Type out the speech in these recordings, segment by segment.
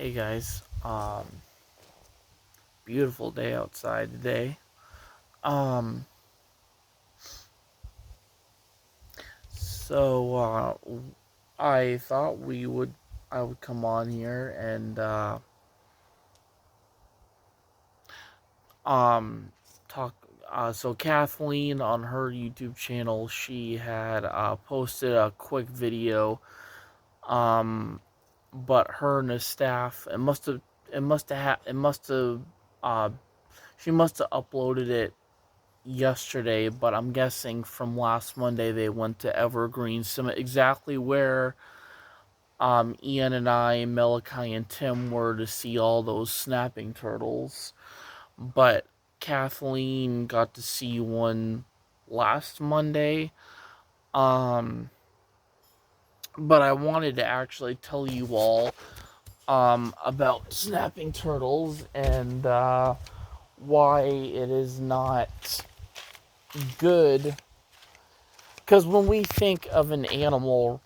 Hey guys, beautiful day outside today. Um, so I thought I would come on here and um talk. So Kathleen on her YouTube channel, she had posted a quick video. Um, but her and the staff, it must have, uh, she must have uploaded it yesterday, but I'm guessing from last Monday they went to Evergreen, exactly where Ian and I, Malachi and Tim were to see all those snapping turtles. But Kathleen got to see one last Monday. Um, but I wanted to actually tell you all about snapping turtles and why it is not good. Because when we think of an animal,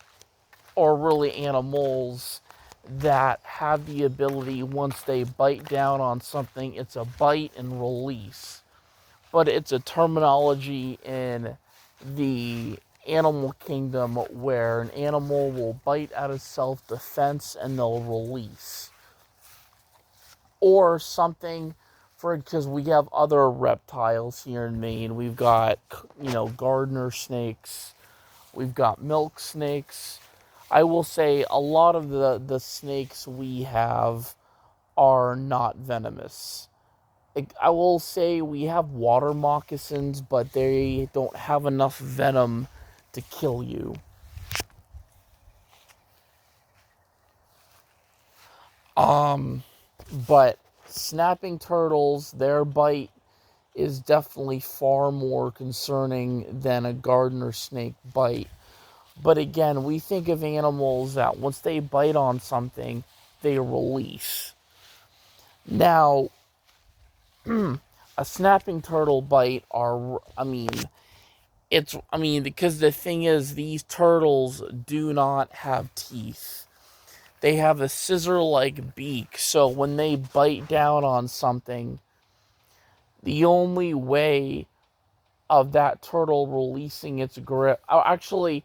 or really animals that have the ability, once they bite down on something, it's a bite and release. But it's a terminology in the animal kingdom where an animal will bite out of self-defense and they'll release. Or something, because we have other reptiles here in Maine. We've got, gardener snakes. We've got milk snakes. I will say a lot of the snakes we have are not venomous. I will say we have water moccasins, but they don't have enough venom to kill you. But snapping turtles, their bite is definitely far more concerning than a gardener snake bite. But again, we think of animals that once they bite on something, they release. Now, a snapping turtle bite because the thing is, these turtles do not have teeth. They have a scissor-like beak, so when they bite down on something, the only way of that turtle releasing its grip, actually,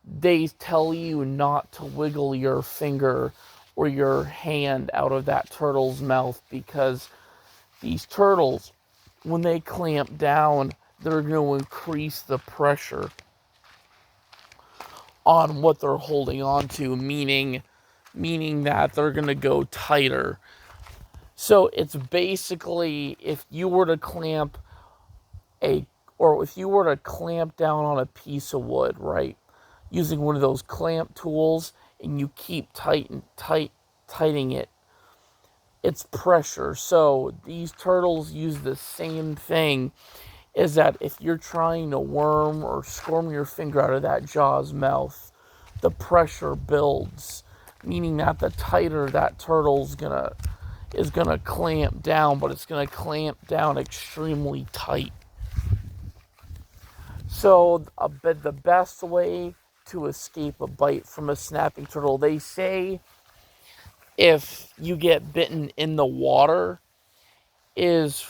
they tell you not to wiggle your finger or your hand out of that turtle's mouth, because these turtles, when they clamp down, they're going to increase the pressure on what they're holding on to, meaning that they're going to go tighter. So it's basically, if you were to clamp down on a piece of wood, right? Using one of those clamp tools, and you keep tightening it, it's pressure. So these turtles use the same thing, is that if you're trying to worm or squirm your finger out of that jaw's mouth, the pressure builds, meaning that the tighter that turtle's is gonna clamp down, but it's gonna clamp down extremely tight. So the best way to escape a bite from a snapping turtle, they say, if you get bitten in the water, is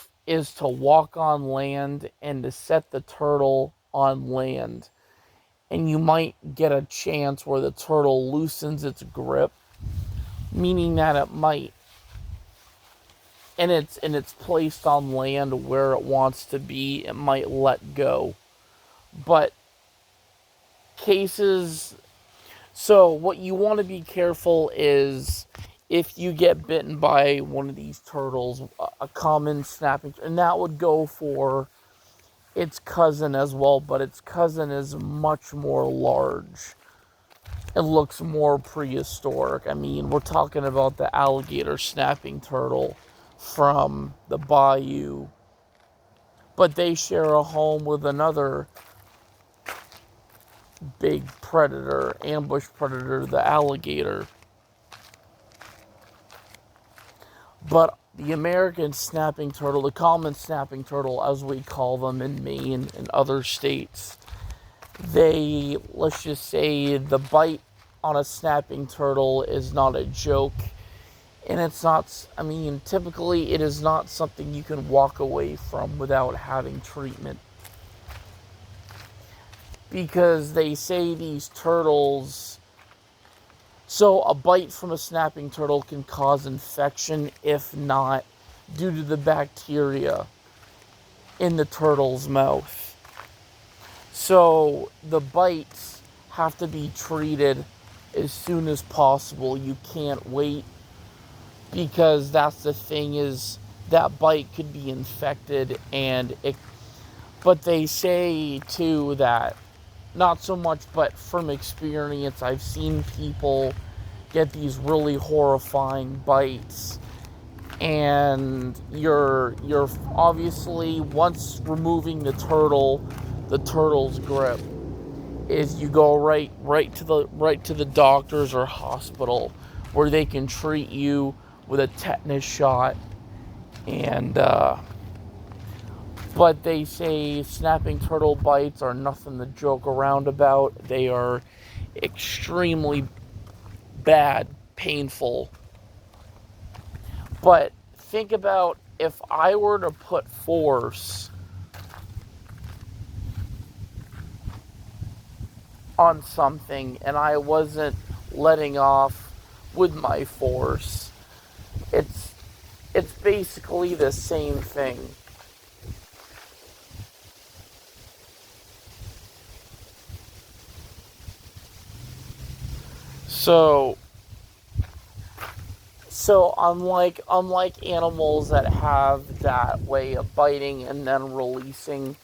to walk on land and to set the turtle on land. And you might get a chance where the turtle loosens its grip, meaning that it might, and it's placed on land where it wants to be, it might let go. But cases, so what you want to be careful is, if you get bitten by one of these turtles, a common snapping, and that would go for its cousin as well, but its cousin is much more large. It looks more prehistoric. I mean, we're talking about the alligator snapping turtle from the bayou, but they share a home with another big predator, ambush predator, the alligator. But the American snapping turtle, the common snapping turtle as we call them in Maine and other states, let's just say the bite on a snapping turtle is not a joke. And it's not, I mean, typically it is not something you can walk away from without having treatment. Because they say these turtles, so a bite from a snapping turtle can cause infection, if not due to the bacteria in the turtle's mouth. So the bites have to be treated as soon as possible. You can't wait, because that's the thing, is that bite could be infected, and it, but they say too that, not so much, but from experience, I've seen people get these really horrifying bites, and you're obviously, once removing the turtle's grip, is you go right to the doctors or hospital, where they can treat you with a tetanus shot. And but they say snapping turtle bites are nothing to joke around about. They are extremely bad, painful. But think about, if I were to put force on something and I wasn't letting off with my force, it's basically the same thing. So unlike animals that have that way of biting and then releasing,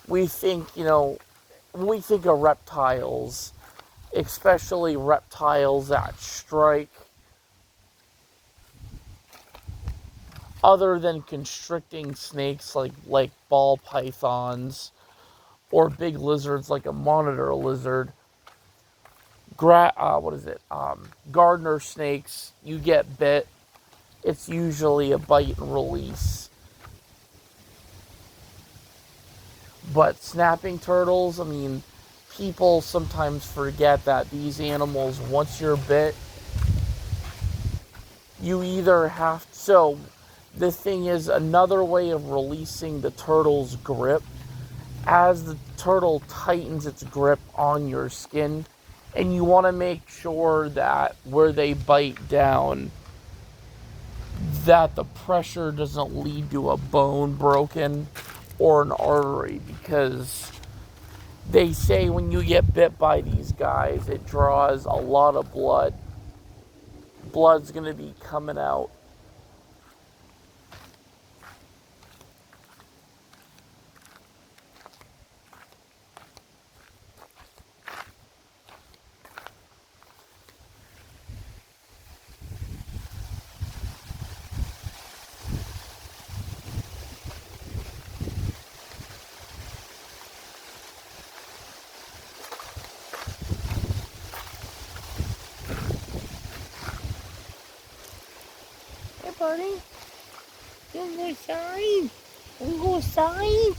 we think, when we think of reptiles, especially reptiles that strike, other than constricting snakes like ball pythons, or big lizards like a monitor lizard, gardener snakes, you get bit, it's usually a bite and release. But snapping turtles, I mean, people sometimes forget that these animals, once you're bit, you either have, so the thing is, another way of releasing the turtle's grip, as the turtle tightens its grip on your skin, and you want to make sure that where they bite down, that the pressure doesn't lead to a bone broken or an artery, because they say when you get bit by these guys, it draws a lot of blood. Blood's going to be coming out. Hey, buddy. You go outside. We go outside.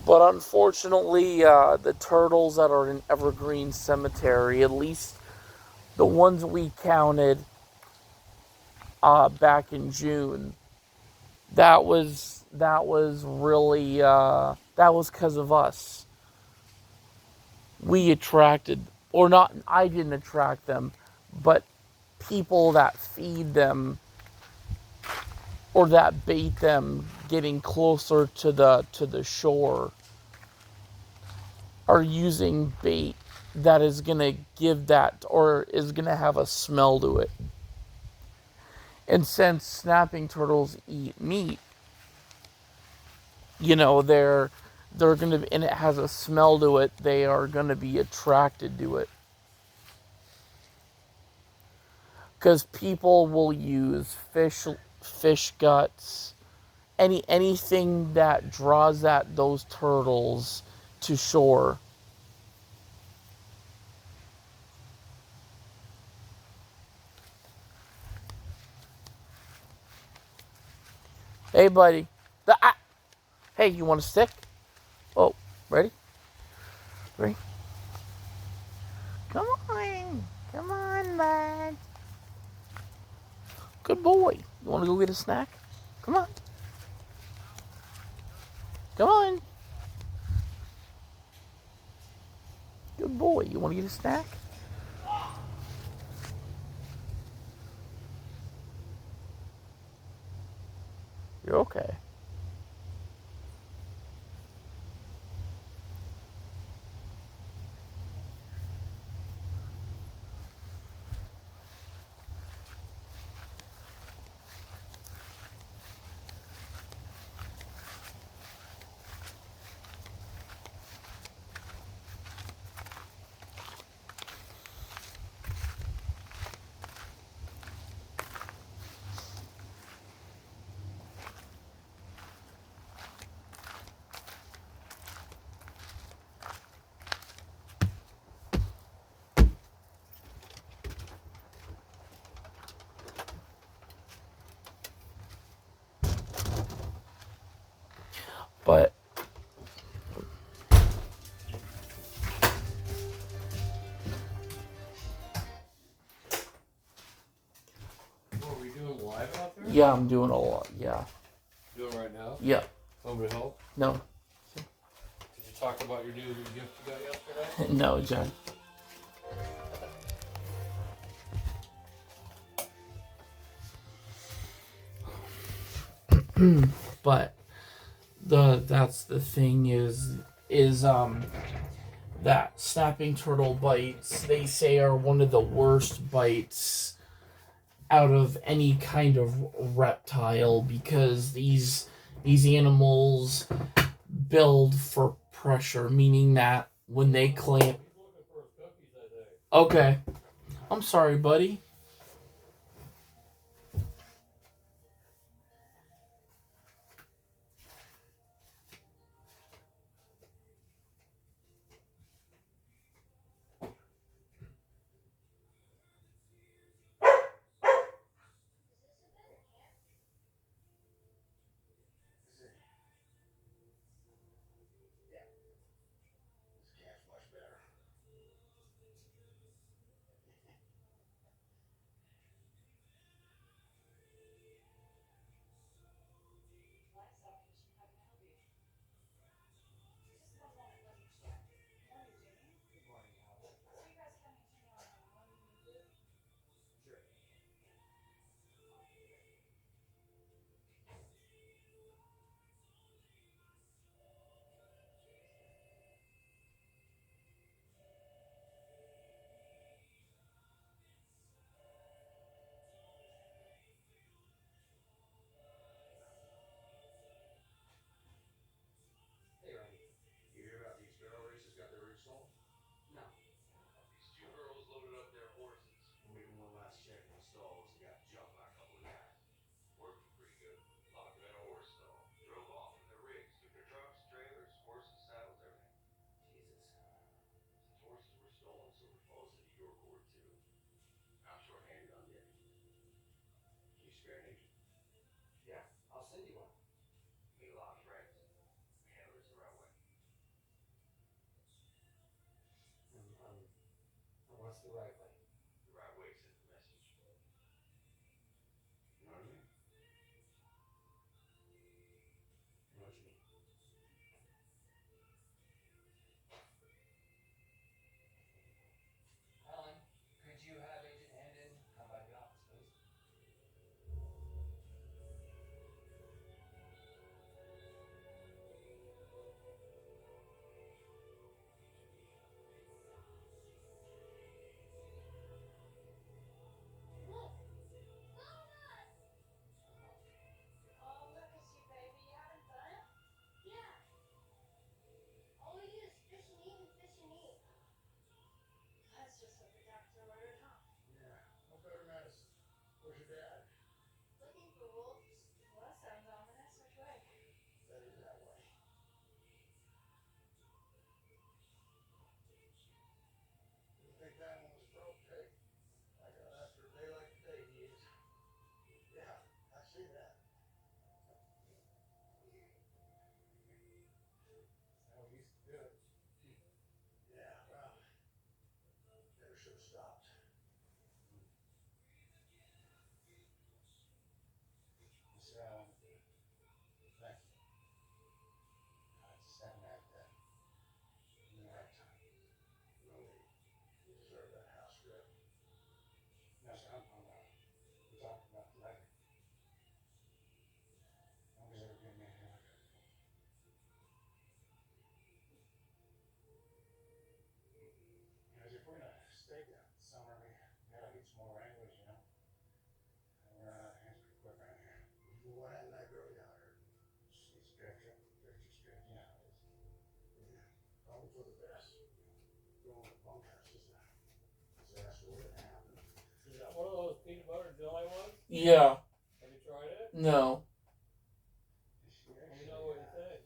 But unfortunately, the turtles that are in Evergreen Cemetery, at least the ones we counted back in June, that was really that was because of us. We attracted, or not, I didn't attract them, but people that feed them or that bait them getting closer to the shore are using bait that is going to give that, or is going to have a smell to it. And since snapping turtles eat meat, they're going to, and it has a smell to it, they are going to be attracted to it. Because people will use fish guts, anything that draws those turtles to shore. Hey, buddy. Hey, you want a stick? Oh, ready? Ready? Come on. Come on, bud. Good boy. You want to go get a snack? Come on. Come on. Good boy. You want to get a snack? You're okay. But What are we doing live out there? yeah, I'm doing a lot. Yeah. Doing right now? Yeah. Somebody help? No. Did you talk about your new gift you got yesterday? No, John. But that's the thing is that snapping turtle bites, they say, are one of the worst bites out of any kind of reptile, because these animals build for pressure, meaning that when they clamp. Okay. I'm sorry, buddy. Yeah. Have you tried it? No. Let me know what you think.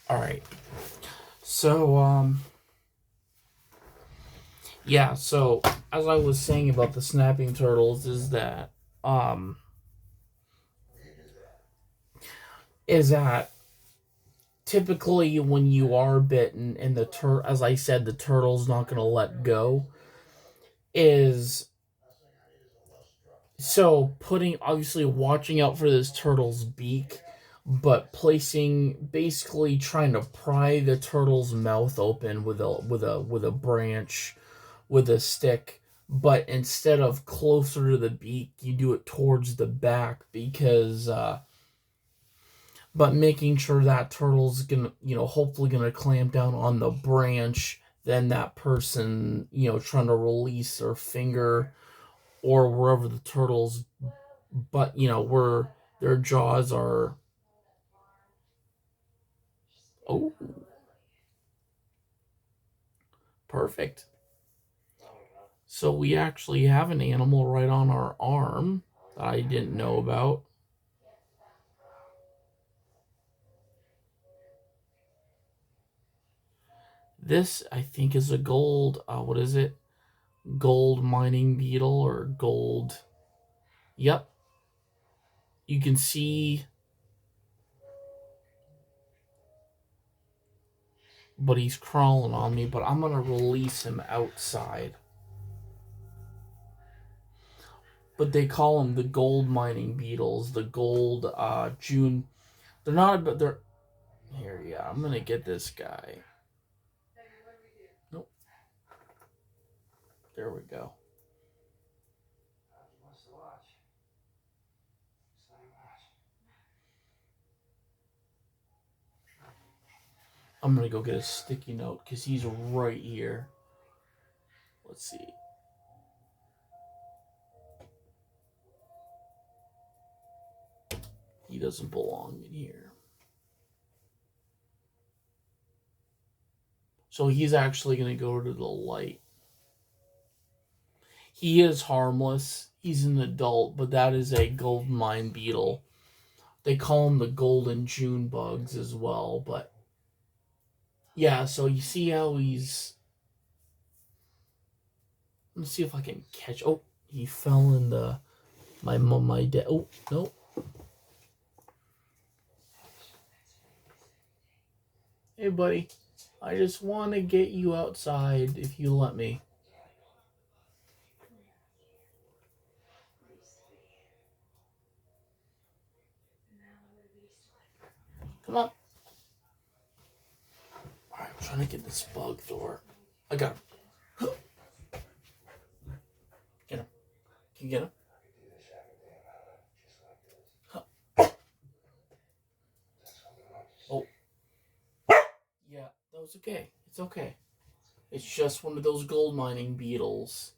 All right. So, yeah. So, as I was saying about the snapping turtles, um, is that typically when you are bitten and as I said, the turtle's not going to let go, is so putting, obviously watching out for this turtle's beak, but basically trying to pry the turtle's mouth open with a branch, with a stick, but instead of closer to the beak, you do it towards the back, because but making sure that turtle's gonna, hopefully gonna clamp down on the branch, then that person, trying to release their finger, or wherever the turtle's, but where their jaws are. Oh, perfect. So we actually have an animal right on our arm that I didn't know about. This, I think, is a gold. What is it? Gold mining beetle or gold. Yep. You can see, but he's crawling on me. But I'm gonna release him outside. But they call them the gold mining beetles. The gold June. They're not. But they're here. Yeah, I'm gonna get this guy. Nope. There we go. I'm gonna go get a sticky note because he's right here. Let's see. He doesn't belong in here. So he's actually gonna go to the light. He is harmless. He's an adult, but that is a gold mine beetle. They call them the golden June bugs as well, but yeah, so you see how he's. Let's see if I can catch. Oh, he fell in the my dad. Oh no. Hey buddy, I just want to get you outside if you let me. Come on. Alright, I'm trying to get this bug door. I got him. Get him. Can you get him? Oh, yeah, that was okay. It's okay. It's just one of those gold mining beetles.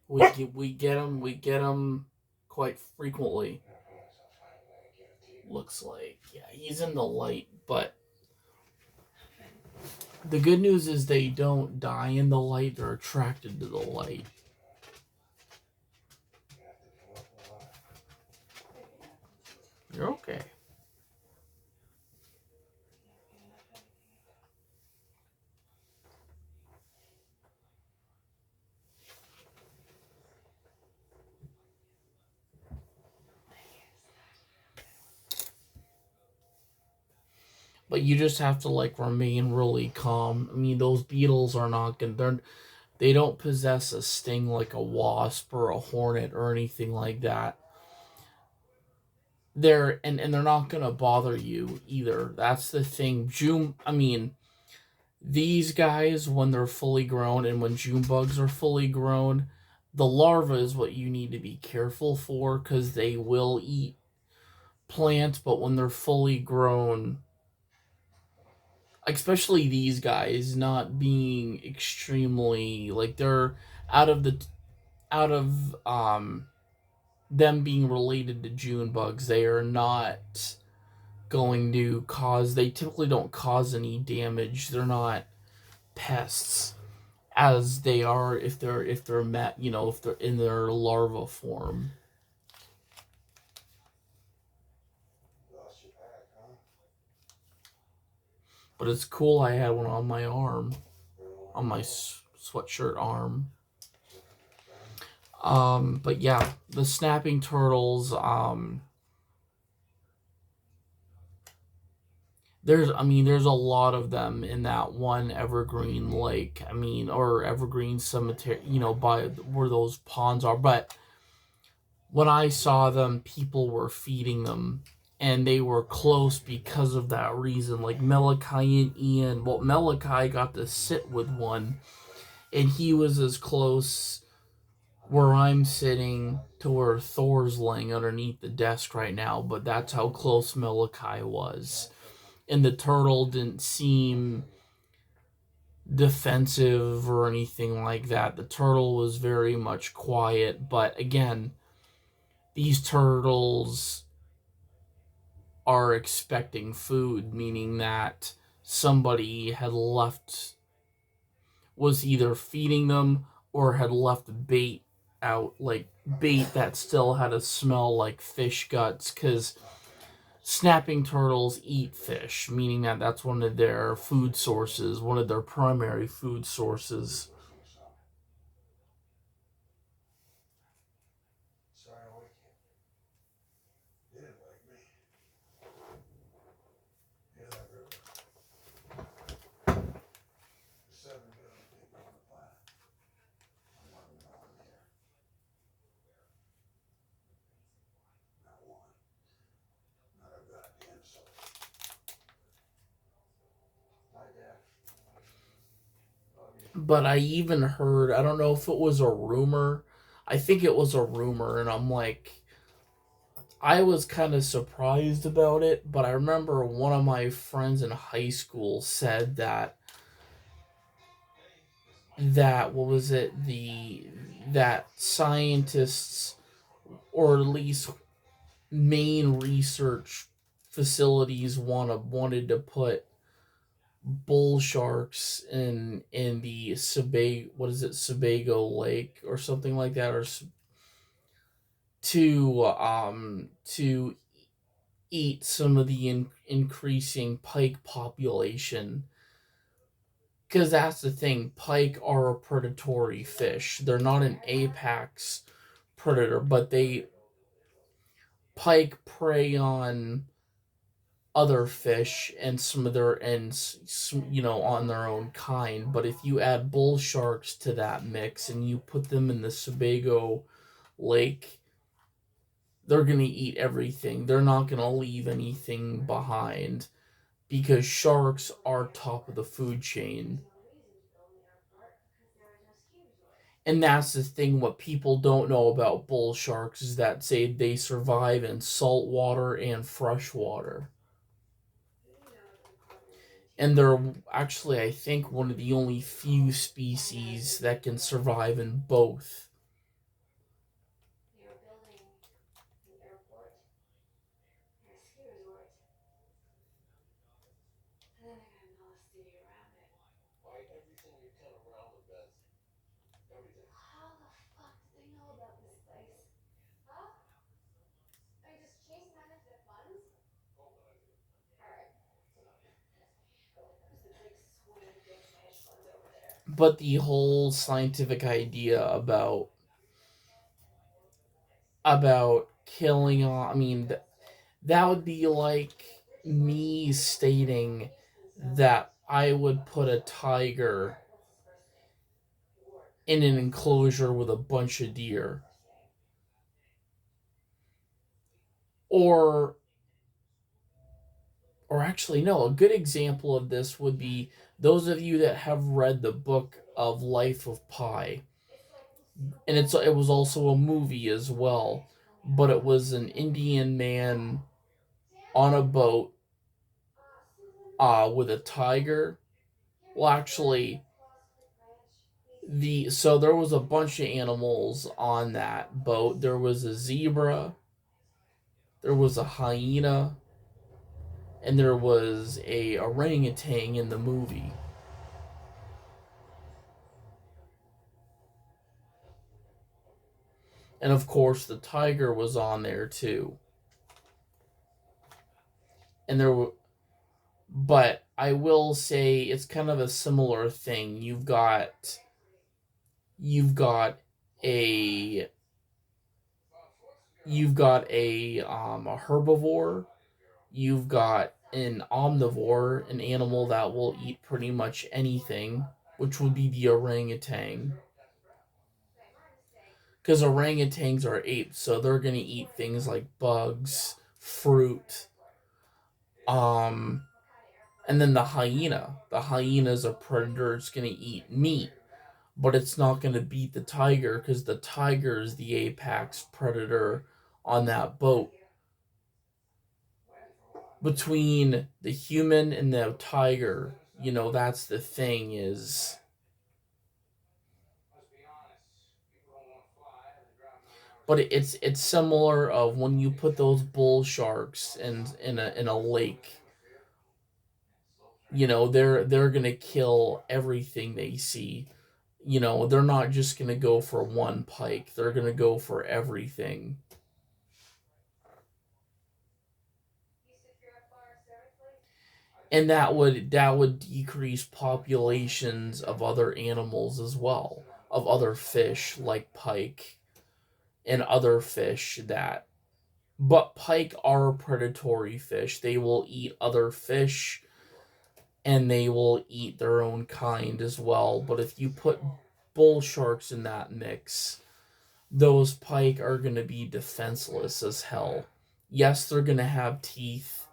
We get them quite frequently. Looks like, yeah, he's in the light, but the good news is they don't die in the light. They're attracted to the light. You're okay. But you just have to like remain really calm. I mean, those beetles are not gonna. They don't possess a sting like a wasp or a hornet or anything like that. And they're not gonna bother you either. That's the thing. I mean, these guys, when they're fully grown and when June bugs are fully grown, the larva is what you need to be careful for, because they will eat plants. But when they're fully grown, especially these guys, not being extremely like, they're out of the out of them being related to June bugs, they are not going to cause. They typically don't cause any damage. They're not pests as they are if they're met, if they're in their larva form. But it's cool. I had one on my arm, on my sweatshirt arm. But yeah, the snapping turtles. There's a lot of them in that one evergreen lake. Or evergreen cemetery. By where those ponds are. But when I saw them, people were feeding them, and they were close because of that reason. Like Malachi and Ian. Well, Malachi got to sit with one, and he was as close where I'm sitting to where Thor's laying underneath the desk right now, but that's how close Malachi was. And the turtle didn't seem defensive or anything like that. The turtle was very much quiet, but again, these turtles are expecting food, meaning that somebody had left, was either feeding them or had left bait out, like bait that still had a smell like fish guts, because snapping turtles eat fish, meaning that that's one of their food sources, one of their primary food sources. But I even heard, I don't know if it was a rumor. I think it was a rumor, and I'm like, I was kind of surprised about it, but I remember one of my friends in high school said that what was it, the that scientists, or at least main research facilities, wanted to put bull sharks in the Sebago Lake or something like that, or to eat some of the increasing pike population, because that's the thing. Pike are a predatory fish. They're not an apex predator, but they pike prey on other fish and some of their and on their own kind. But if you add bull sharks to that mix and you put them in the Sebago Lake, they're gonna eat everything. They're not gonna leave anything behind, because sharks are top of the food chain. And that's the thing. What people don't know about bull sharks is that say they survive in salt water and fresh water. And they're actually, I think, one of the only few species that can survive in both. But the whole scientific idea about killing, that would be like me stating that I would put a tiger in an enclosure with a bunch of deer. Or or actually no, a good example of this would be those of you that have read the book of Life of Pi. And it was also a movie as well, but it was an Indian man on a boat with a tiger. Well, actually, So there was a bunch of animals on that boat. There was a zebra, there was a hyena, and there was a orangutan in the movie. And of course, the tiger was on there too. And there were, but I will say it's kind of a similar thing. You've got a a herbivore, you've got an omnivore, an animal that will eat pretty much anything, which would be the orangutan. Because orangutans are apes, so they're gonna eat things like bugs, fruit, um, and then the hyena. The hyena is a predator. It's gonna eat meat, but it's not gonna beat the tiger because the tiger is the apex predator on that boat. Between the human and the tiger, that's the thing is, but it's similar of when you put those bull sharks in a lake. They're gonna kill everything they see. They're not just gonna go for one pike. They're gonna go for everything. And that would decrease populations of other animals as well, of other fish like pike and other fish that, but pike are predatory fish. They will eat other fish and they will eat their own kind as well. But if you put bull sharks in that mix, those pike are going to be defenseless as hell. Yes, they're going to have teeth.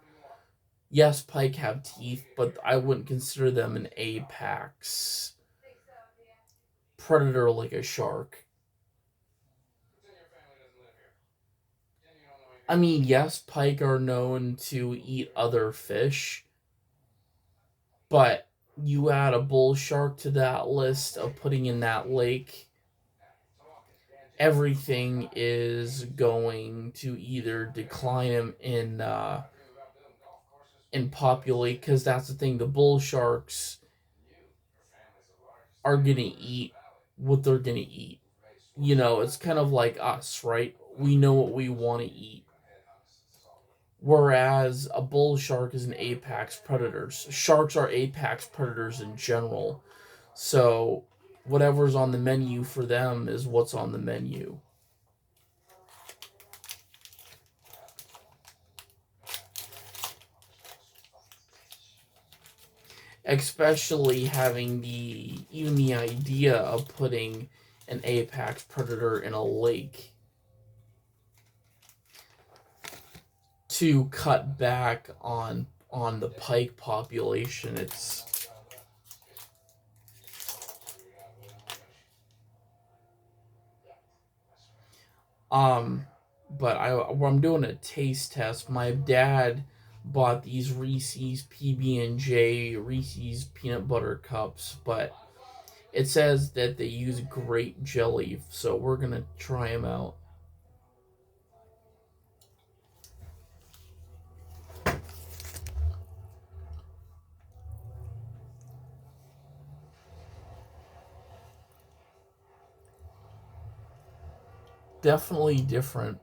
Yes, pike have teeth, but I wouldn't consider them an apex predator like a shark. I mean, yes, pike are known to eat other fish, but you add a bull shark to that list of putting in that lake, everything is going to either decline in populate, because that's the thing. The bull sharks are gonna eat what they're gonna eat. It's kind of like us, right? We know what we want to eat. Whereas a bull shark is an apex predator. Sharks are apex predators in general. So whatever's on the menu for them is what's on the menu. Especially having the idea of putting an apex predator in a lake to cut back on the pike population. It's but I'm doing a taste test. My dad bought these Reese's PB&J Reese's peanut butter cups, but it says that they use grape jelly, so we're gonna try them out. Definitely different.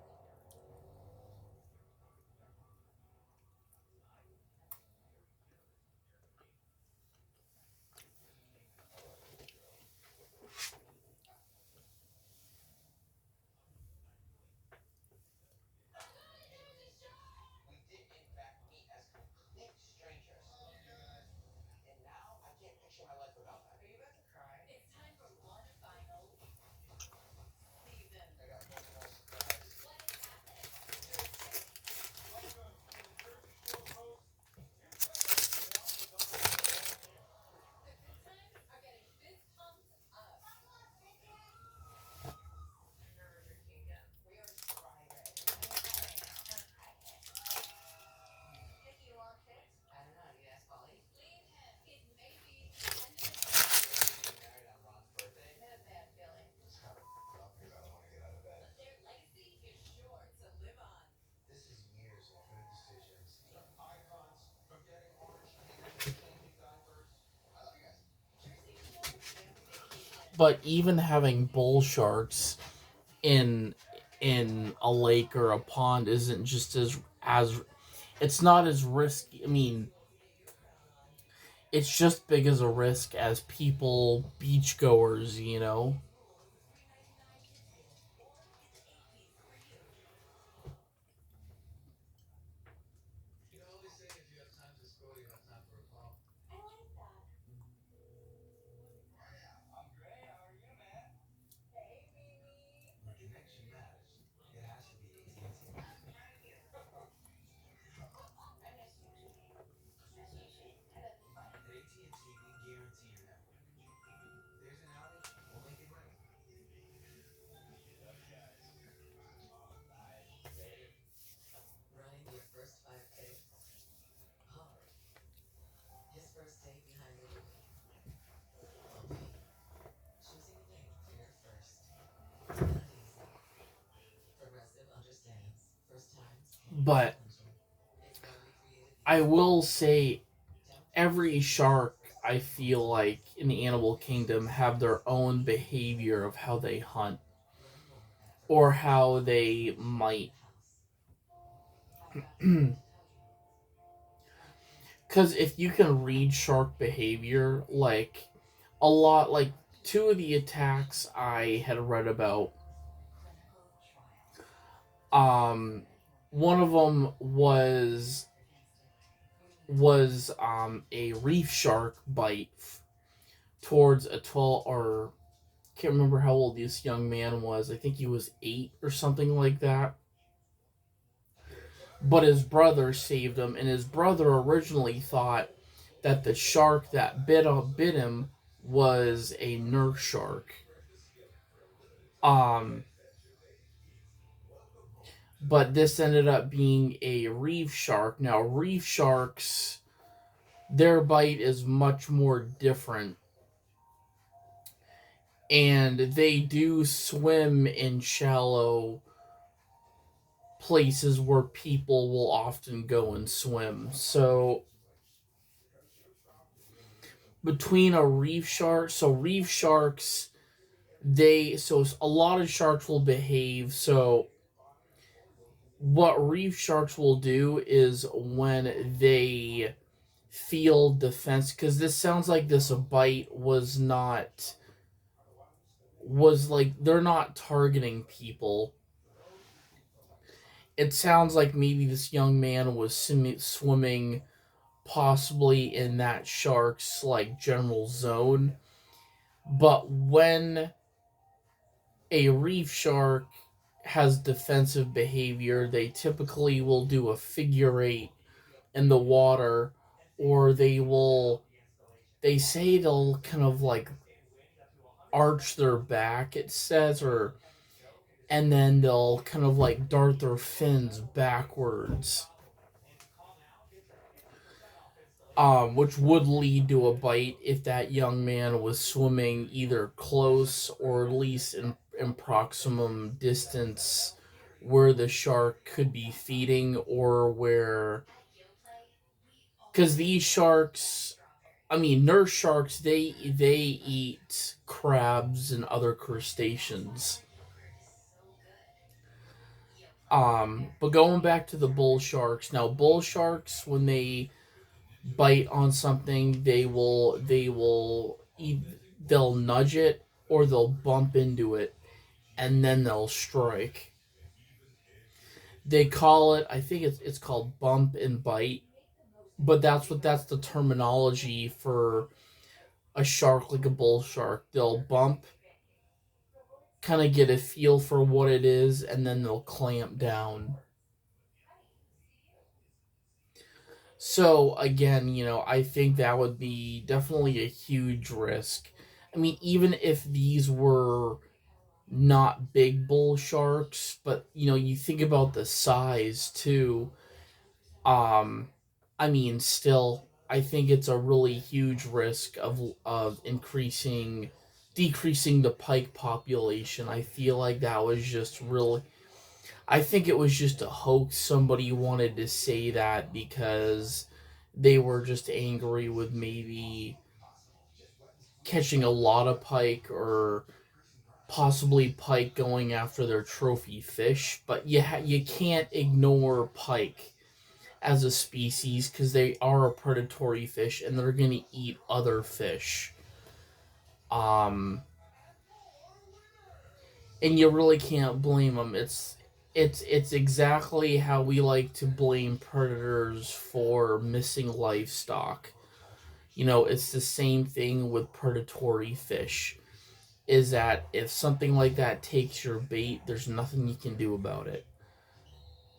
But even having bull sharks in a lake or a pond isn't just as it's not as risky. I mean, it's just big as a risk as people beachgoers, you know. But I will say every shark, I feel like in the animal kingdom, have their own behavior of how they hunt or how they might. Because if you can read shark behavior, like a lot, like two of the attacks I had read about, um, one of them was a reef shark bite towards a 12 or can't remember how old this young man was. I think he was 8 or something like that. But his brother saved him, and his brother originally thought that the shark that bit him was a nurse shark. Um, but this ended up being a reef shark. Now, reef sharks, their bite is much more different, and they do swim in shallow places where people will often go and swim. So between a reef shark, so reef sharks, they so a lot of sharks will behave. So what reef sharks will do is when they feel defense, because this sounds like this bite was like they're not targeting people. It sounds like maybe this young man was swimming possibly in that shark's like general zone. But when a reef shark has defensive behavior, they typically will do a figure eight in the water, or they say they'll kind of like arch their back, it says, or and then they'll kind of like dart their fins backwards, which would lead to a bite if that young man was swimming either close or at least in proximum distance where the shark could be feeding, or where, because these sharks, I mean nurse sharks, they eat crabs and other crustaceans. But going back to the bull sharks, now bull sharks, when they bite on something, they'll nudge it or they'll bump into it and then they'll strike. They call it, I think it's called bump and bite, but that's the terminology for a shark like a bull shark. They'll bump, kind of get a feel for what it is, and then they'll clamp down. So again, I think that would be definitely a huge risk. I mean, even if these were not big bull sharks, but you think about the size too. Um, I mean, still, I think it's a really huge risk of decreasing the pike population. I feel like that was just really. I think it was just a hoax. Somebody wanted to say that because they were just angry with maybe catching a lot of pike, or possibly pike going after their trophy fish. But you can't ignore pike as a species because they are a predatory fish and they're going to eat other fish. Um, and you really can't blame them. It's exactly how we like to blame predators for missing livestock. It's the same thing with predatory fish. Is that if something like that takes your bait, there's nothing you can do about it.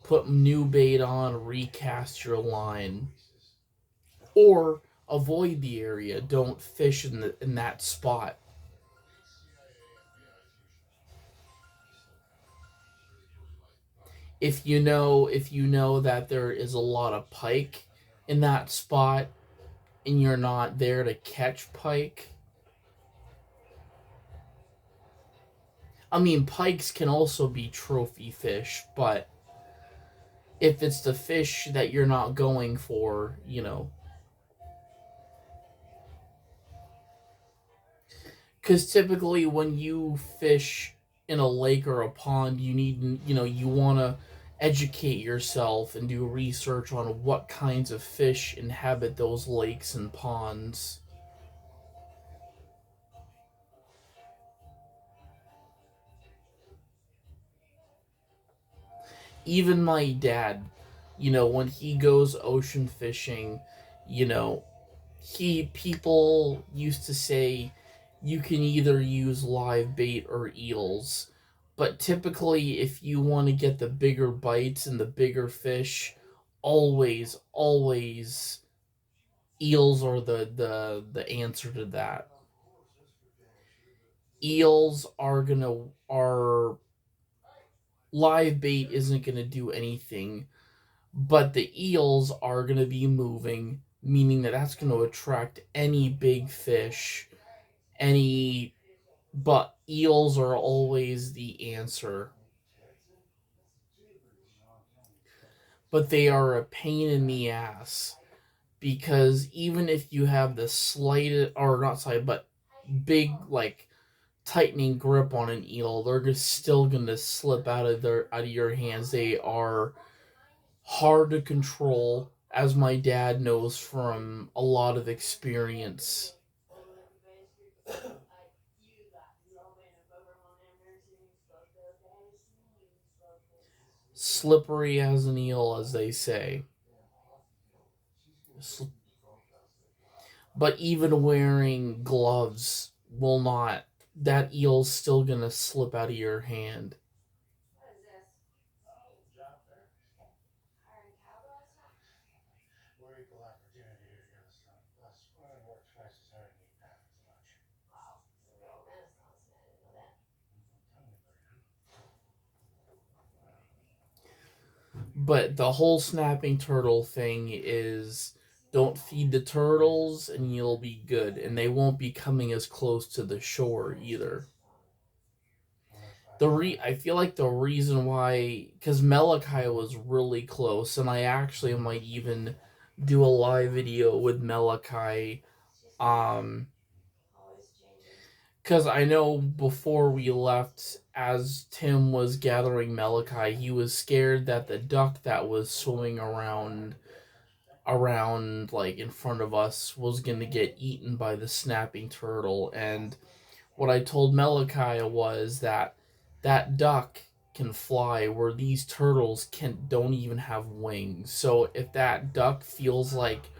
Put new bait on, recast your line, or avoid the area. Don't fish in that spot. If you know that there is a lot of pike in that spot and you're not there to catch pike. I mean, pikes can also be trophy fish, but if it's the fish that you're not going for, because typically when you fish in a lake or a pond, you want to educate yourself and do research on what kinds of fish inhabit those lakes and ponds. Even my dad, when he goes ocean fishing, you know, he people used to say you can either use live bait or eels. But typically if you want to get the bigger bites and the bigger fish, always eels are the answer to that. Eels are live bait isn't gonna do anything, but the eels are going to be moving, meaning that that's going to attract any big fish. Any But eels are always the answer. But they are a pain in the ass, because even if you have the slightest, or not slight, but big, like, tightening grip on an eel, they're still going to slip out of your hands. They are hard to control, as my dad knows from a lot of experience. Slippery as an eel, as they say. But even wearing gloves will not. That eel's still gonna slip out of your hand. But the whole snapping turtle thing is, don't feed the turtles and you'll be good. And they won't be coming as close to the shore either. I feel like the reason why, because Malachi was really close, and I actually might even do a live video with Malachi. Um, because I know before we left, as Tim was gathering Malachi, he was scared that the duck that was swimming around like in front of us was gonna get eaten by the snapping turtle. And what I told Malachi was that that duck can fly, where these turtles don't even have wings. So if that duck feels like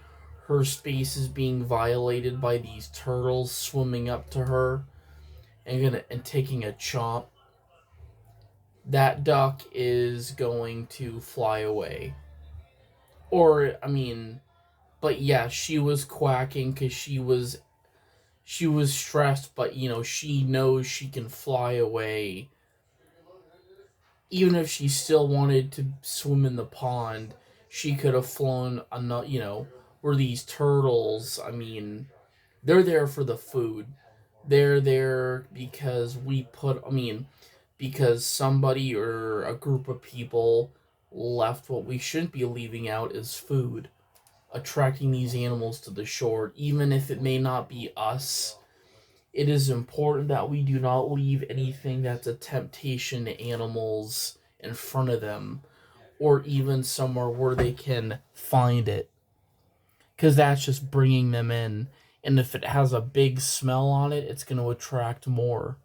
her space is being violated by these turtles swimming up to her and taking a chomp, that duck is going to fly away. Or I mean, but yeah, she was quacking because she was stressed, but she knows she can fly away. Even if she still wanted to swim in the pond, she could have flown another. Where these turtles, I mean, they're there for the food. They're there because because somebody or a group of people left what we shouldn't be leaving out is food, attracting these animals to the shore, even if it may not be us. it is important that we do not leave anything that's a temptation to animals in front of them, or even somewhere where they can find it, because that's just bringing them in. And if it has a big smell on it, it's going to attract more.